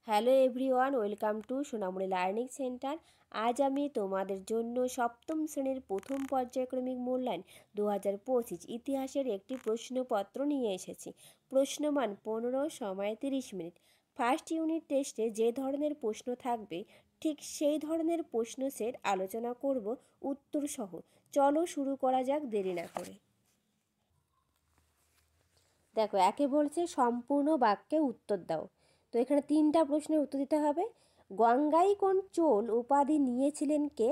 Hello everyone, welcome to Sonaimuri learning centre. আজ আমি তোমাদের জন্য সপ্তম শ্রেণীর প্রথম পর্যায়ক্রমিক মূল্যায়ন 2025 ইতিহাসের একটি প্রশ্নপত্র নিয়ে এসেছি। প্রশ্নমান 15, সময় 30 মিনিট। ফার্স্ট ইউনিট টেস্টে যে ধরনের প্রশ্ন থাকবে ঠিক সেই ধরনের প্রশ্ন সেট আলোচনা করব উত্তর সহ। চলো শুরু করা যাক দেরি না করে। দেখো, একে বলছে সম্পূর্ণ বাক্যে উত্তর দাও। তো এখানে 3টা প্রশ্নের উত্তর দিতে হবে। গঙ্গাইকোন চোল উপাধি নিয়েছিলেন কে?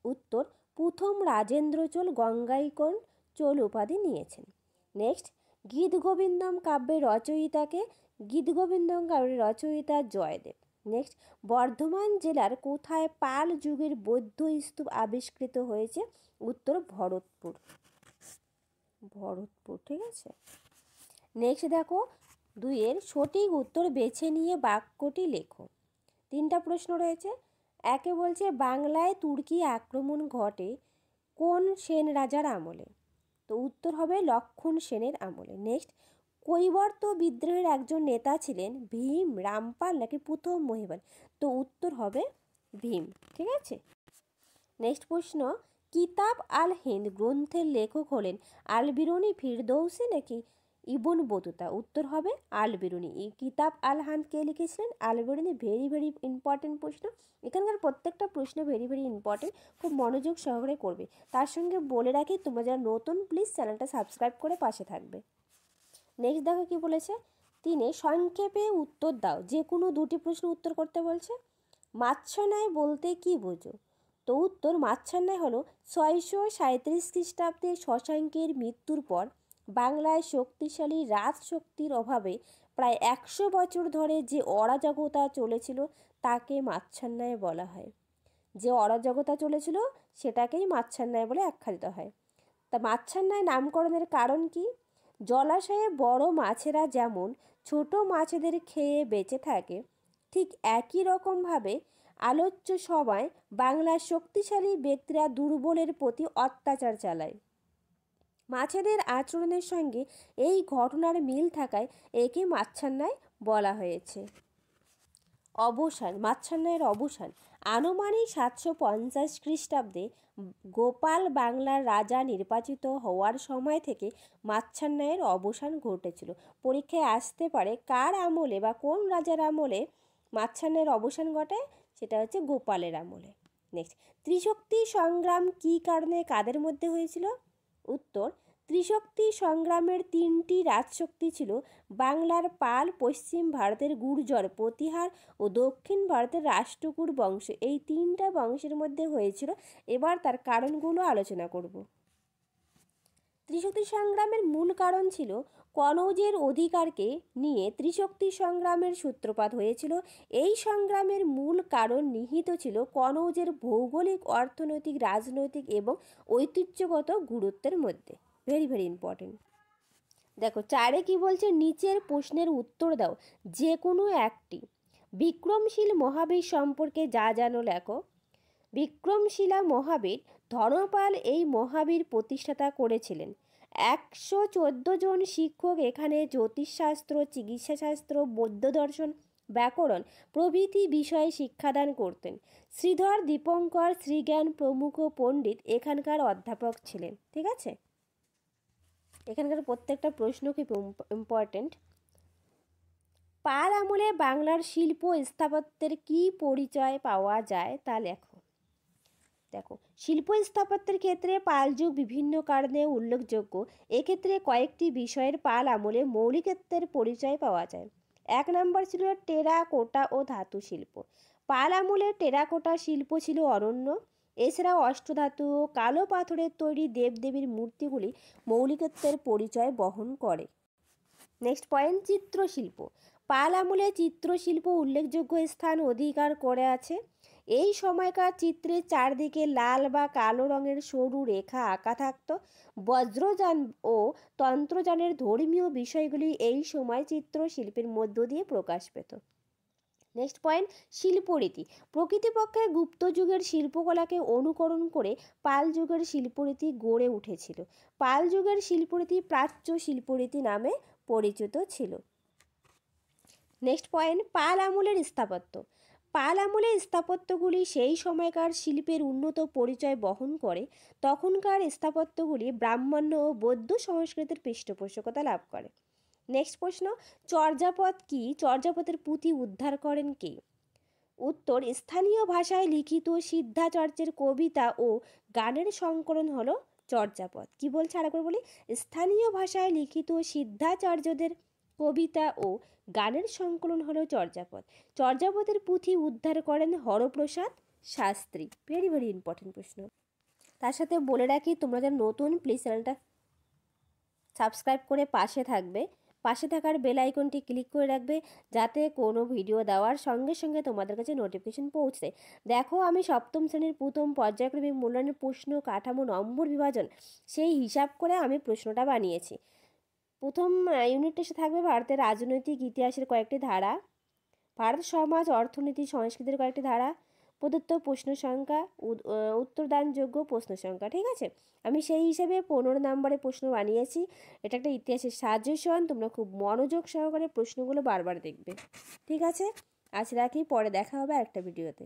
উত্তর, প্রথম রাজেন্দ্র চোল গঙ্গাইকোন চোল উপাধি নিয়েছেন। নেক্সট, গীতগোবিন্দম কাব্যের রচয়িতাকে? গীতগোবিন্দম কাব্যের রচয়িতা জয়দেব। নেক্সট, বর্ধমান জেলার কোথায় পাল যুগের বৌদ্ধ স্তূপ আবিষ্কৃত হয়েছে? উত্তর, ভরতপুর। ঠিক আছে। নেক্সট দেখো, 2-এর সঠিক উত্তর বেছে নিয়ে বাক্যটি লেখো। 3টা প্রশ্ন রয়েছে। একে বলছে বাংলায় তুর্কি আক্রমণ ঘটে কোন সেন রাজার আমলে? তো উত্তর হবে লক্ষণ সেনের আমলে। নেক্সট, কৈবর্ত বিদ্রোহের একজন নেতা ছিলেন ভীম, রামপাল নাকি প্রথম মহিপাল? তো উত্তর হবে ভীম। ঠিক আছে। নেক্সট প্রশ্ন, কিতাব আল হিন্দ গ্রন্থের লেখক হলেন আল বিরুনি, ফিরদৌসি নাকি ইবন বতুতা? উত্তর হবে আল বিরুনি। এই কিতাব আল হিন্দ কে লিখেছিলেন? আল বিরুনি। ভেরি ভেরি ইম্পর্টেন্ট প্রশ্ন। এখানকার প্রত্যেকটা প্রশ্ন ভেরি ভেরি ইম্পর্টেন্ট, খুব মনোযোগ সহকারে করবে। তার সঙ্গে বলে রাখি, তোমরা যারা নতুন প্লিজ চ্যানেলটা সাবস্ক্রাইব করে পাশে থাকবে। নেক্সট দেখো কি বলেছে। 3-এ সংক্ষেপে উত্তর দাও। যে কোনো 2টি প্রশ্ন উত্তর করতে বলছে। মাচ্ছন্যায় বলতে কি বোঝো? তো উত্তর, মাচ্ছন্যায় হলো 637 খ্রিস্টাব্দে শশাঙ্কের মৃত্যুর পর বাংলায় শক্তিশালী রাজশক্তির অভাবে প্রায় 100 বছর ধরে যে অরাজকতা চলেছিল তাকে মাচ্ছন্যায় বলা হয়। যে অরাজকতা চলেছিল সেটাকেই মাচ্ছন্যায় বলে আখ্যায়িত হয়। তা মাচ্ছন্যায় নামকরণের কারণ কি? জলাশয়ে বড় মাছেরা যেমন ছোট মাছেদের খেয়ে বেঁচে থাকে, ঠিক একই রকমভাবে আলোচ্য সভায় বাংলার শক্তিশালী ব্যক্তিরা দুর্বলের প্রতি অত্যাচার চালায়। মাছেদের আচরণের সঙ্গে এই ঘটনার মিল থাকায় একে মাচ্ছন্যায় বলা হয়েছে। অবসান, মাচ্ছন্যায়ের অবসান আনুমানিক 750 খ্রিস্টাব্দে গোপাল বাংলার রাজা নির্বাচিত হওয়ার সময় থেকে মাচ্ছন্যায়ের অবসান ঘটেছিল। পরীক্ষায় আসতে পারে কার আমলে বা কোন রাজার আমলে মাচ্ছন্যায়ের অবসান ঘটে? সেটা হচ্ছে গোপালের আমলে। নেক্সট, ত্রিশক্তি সংগ্রাম কী কারণে কাদের মধ্যে হয়েছিল? উত্তর, ত্রিশক্তি সংগ্রামের 3টি রাজশক্তি ছিল বাংলার পাল, পশ্চিম ভারতের গুর্জর প্রতিহার ও দক্ষিণ ভারতের রাষ্ট্রকূট বংশ। এই 3টা বংশের মধ্যে হয়েছিল। এবার তার কারণগুলো আলোচনা করব। ত্রিশক্তি সংগ্রামের মূল কারণ ছিল কনৌজের অধিকারকে নিয়ে ত্রিশক্তি সংগ্রামের সূত্রপাত হয়েছিল। এই সংগ্রামের মূল কারণ নিহিত ছিল কনৌজের ভৌগোলিক, অর্থনৈতিক, রাজনৈতিক এবং ঐতিহ্যগত গুরুত্বের মধ্যে। Very very important. দেখো 4-এ কি বলছে, নিচের প্রশ্নের উত্তর দাও যে কোনো একটি। বিক্রমশীল মহাবীর সম্পর্কে যা জানো লেখো। বিক্রমশিলা মহাবীর ধর্মপাল এই মহাবীর প্রতিষ্ঠাতা করেছিলেন। 114 জন শিক্ষক এখানে জ্যোতিষশাস্ত্র, চিকিৎসাশাস্ত্র, বৌদ্ধ দর্শন, ব্যাকরণ প্রভৃতি বিষয়ে শিক্ষাদান করতেন। শ্রীধর, দীপঙ্কর, শ্রীজ্ঞান প্রমুখ পণ্ডিত এখানকার অধ্যাপক ছিলেন। ঠিক আছে। এখানকার প্রত্যেকটা প্রশ্ন খুব ইম্পর্টেন্ট। পাল আমলে বাংলার শিল্প স্থাপত্যের কী পরিচয় পাওয়া যায় তা লেখো। দেখো, শিল্প স্থাপত্যের ক্ষেত্রে পাল যুগ বিভিন্ন কারণে উল্লেখযোগ্য। এক্ষেত্রে কয়েকটি বিষয়ের পাল আমলে মৌলিকত্বের পরিচয় পাওয়া যায়। 1 নম্বর ছিল টেরাকোটা ও ধাতু শিল্প। পাল আমলে টেরাকোটা শিল্প ছিল অনন্য। এছাড়াও অষ্টধাতু ও কালো পাথরের তৈরি দেবদেবীর মূর্তিগুলি মৌলিকত্বের পরিচয় বহন করে। Next point, চিত্রশিল্প। পাল আমলে চিত্রশিল্প উল্লেখযোগ্য স্থান অধিকার করে আছে। এই সময়কার চিত্রে চারদিকে লাল বা কালো রঙের সরু রেখা আঁকা থাকত। বজ্রযান ও তন্ত্রযানের ধর্মীয় বিষয়গুলি এই সময় চিত্রশিল্পের মধ্য দিয়ে প্রকাশ পেত। নেক্সট পয়েন্ট, শিল্পরীতি। প্রকৃতপক্ষে গুপ্ত যুগের শিল্পকলাকে অনুকরণ করে পাল যুগের শিল্পরীতি গড়ে উঠেছিল। পাল যুগের শিল্পরীতি প্রাচ্য শিল্পরীতি নামে পরিচিত ছিল। নেক্সট পয়েন্ট, পাল আমলের স্থাপত্য। পাল আমলের স্থাপত্যগুলি সেই সময়কার শিল্পের উন্নত পরিচয় বহন করে। তখনকার স্থাপত্যগুলি ব্রাহ্মণ্য ও বৌদ্ধ সংস্কৃতির পৃষ্ঠপোষকতা লাভ করে। নেক্সট প্রশ্ন, চর্যাপদ কি? চর্যাপদের পুঁথি উদ্ধার করেন কে? উত্তর, স্থানীয় ভাষায় লিখিত সিদ্ধাচার্যের কবিতা ও গানের সংকলন হলো চর্যাপদ। কি বলছে আরেকবার বলি, স্থানীয় ভাষায় লিখিত সিদ্ধাচার্যদের কবিতা ও গানের সংকলন হলো চর্যাপদ। চর্যাপদের পুঁথি উদ্ধার করেন Haraprasad Shastri. Very very important প্রশ্ন। তার সাথে বলে রাখি, তোমরা যারা নতুন, প্লিজ চ্যানেলটা সাবস্ক্রাইব করে পাশে থাকবে। পাশে থাকার বেল আইকনটি ক্লিক করে রাখবে, যাতে কোনো ভিডিও দেওয়ার সঙ্গে সঙ্গে তোমাদের কাছে নোটিফিকেশন পৌঁছে। দেখো, আমি সপ্তম শ্রেণীর প্রথম পর্যায়ক্রমিক মূল্যায়নের প্রশ্ন কাঠামো নম্বর বিভাজন সেই হিসাব করে আমি প্রশ্নটা বানিয়েছি। প্রথম ইউনিট টেস্টে থাকবে ভারতের রাজনৈতিক ইতিহাসের কয়েকটি ধারা, ভারত সমাজ অর্থনীতি সংস্কৃতির কয়েকটি ধারা, প্রদত্ত প্রশ্ন সংখ্যা, উত্তরদানযোগ্য প্রশ্ন সংখ্যা। ঠিক আছে, আমি সেই হিসেবে 15 নম্বরে প্রশ্ন বানিয়েছি। এটা একটা ইতিহাসের সাজেশন, তোমরা খুব মনোযোগ সহকারে প্রশ্নগুলো বারবার দেখবে। ঠিক আছে, আজ রাখি, পরে দেখা হবে একটা ভিডিওতে।